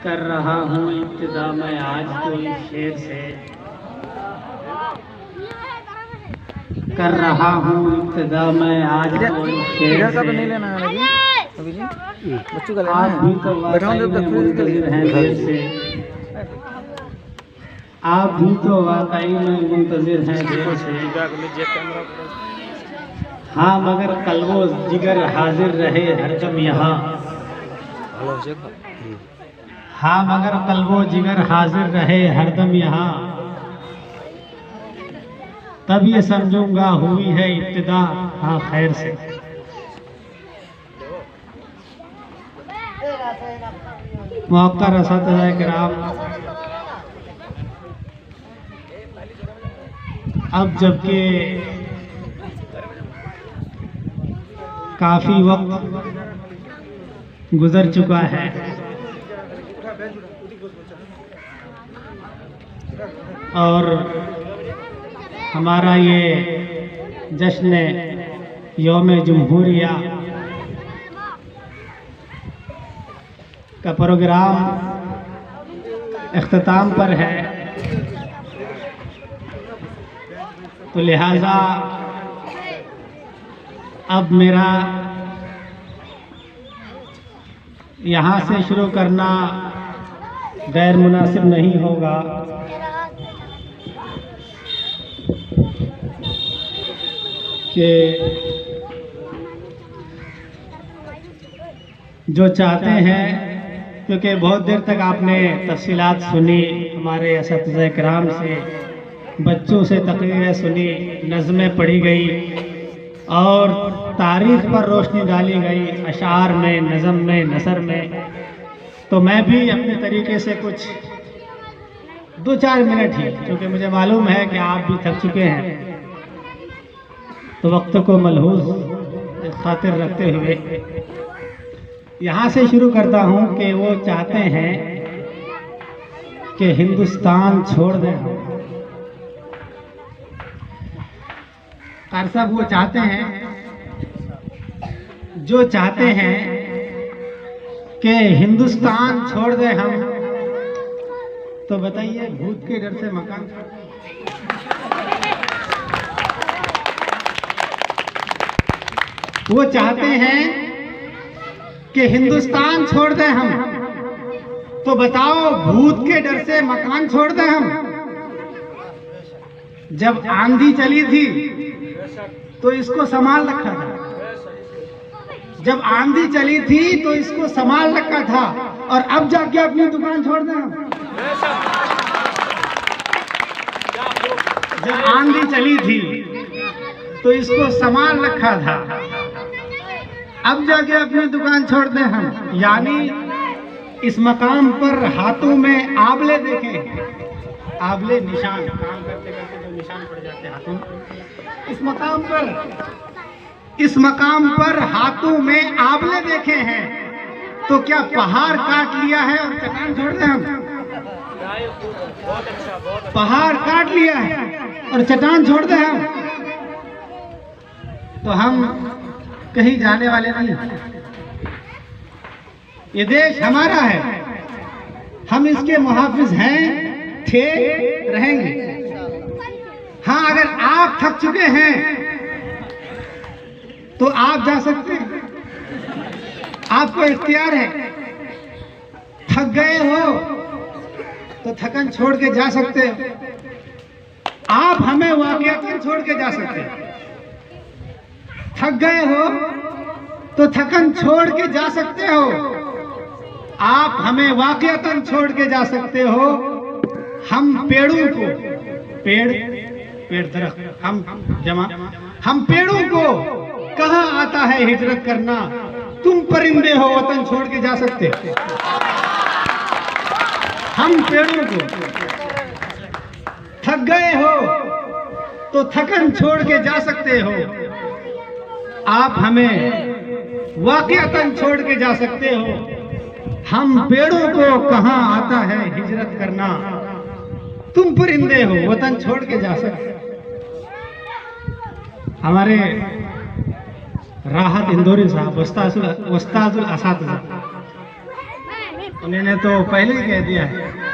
कर रहा हूँ इब्तिदा मैं आज तो इस शेर से, कर रहा हूँ इब्तिदा मैं आज तो इस शेर से। नहीं लेना है अभी जी, बच्चों का लेना आप भी तो है। वाकई में मुंतज़िर हैं देर से, आप भी तो वाकई में मुंतज़िर हैं देर से। हाँ मगर कल्बो जिगर हाजिर रहे हरदम यहाँ। हाँ मगर कल्बो जिगर हाजिर रहे हरदम यहाँ, तब ये समझूंगा हुई है इब्तिदा हाँ खैर से। मुअक्कर असतिज़ा किराम, अब जबकि काफ़ी वक्त गुजर चुका है और हमारा ये जश्न यौम जमहूरिया का प्रोग्राम इख्तिताम पर है, तो लिहाजा अब मेरा यहाँ से शुरू करना गैर मुनासिब नहीं होगा। कि जो चाहते हैं, क्योंकि बहुत देर तक आपने तफसीलात सुनी हमारे असतिज़ा किराम से, बच्चों से तकरीरें सुनी, नज़में पढ़ी गई और तारीख़ पर रोशनी डाली गई, अशार में, नज़म में, नसर में। तो मैं भी अपने तरीके से कुछ 2-4 मिनट ही, क्योंकि मुझे मालूम है कि आप भी थक चुके हैं, तो वक्त को मलहूज़ खातिर रखते हुए यहाँ से शुरू करता हूँ कि वो चाहते हैं कि हिंदुस्तान छोड़ दें हम। कार साहब वो चाहते हैं, जो चाहते हैं कि हिंदुस्तान छोड़ दें हम, तो बताइए भूत के डर से मकान। वो चाहते हैं कि हिंदुस्तान छोड़ दें हम, तो बताओ भूत के डर से मकान छोड़ दें हम। जब आंधी चली थी तो इसको संभाल रखा था, जब आंधी चली थी तो इसको संभाल रखा था, और अब जाके अपनी दुकान छोड़ दें हम। जब आंधी चली थी तो इसको संभाल रखा था, अब जाके अपनी दुकान छोड़ दें हम। यानी इस मकाम पर हाथों में आंवले देखे, आंवले निशान, काम करते करते जो निशान पड़ जाते हैं हाथों में, इस मकाम पर हाथों में आंवले देखे हैं, तो क्या पहाड़ काट लिया है और चट्टान छोड़ दें हम? पहाड़ काट लिया है और चट्टान छोड़ दें हम? तो हम कहीं जाने वाले नहीं। ये देश हमारा है, हम इसके मुहाफिज हैं, थे, रहेंगे। हाँ अगर आप थक चुके हैं तो आप जा सकते हैं, आपको इख्तियार है। थक गए हो तो थकन छोड़ के जा सकते हो, आप हमें वाकईतन छोड़ के जा सकते हो। थक गए हो तो थकन छोड़ के जा सकते हो, आप हमें वाकईतन छोड़ के जा सकते हो। हम पेड़ों को, पेड़ दरख्त, हम पेड़ों को कहाँ आता है हिजरत करना, तुम परिंदे हो वतन छोड़ के जा सकते हो। हम पेड़ों को, थक गए हो तो थकन छोड़ के जा सकते हो, आप हमें वाकईतन छोड़ के जा सकते हो। हम पेड़ों को कहाँ आता है हिजरत करना, तुम परिंदे हो वतन छोड़ के जा सकते हो। हमारे राहत इंदौरी साहब उस्ताजुल असातिज़ा, उन्होंने तो पहले ही कह दिया है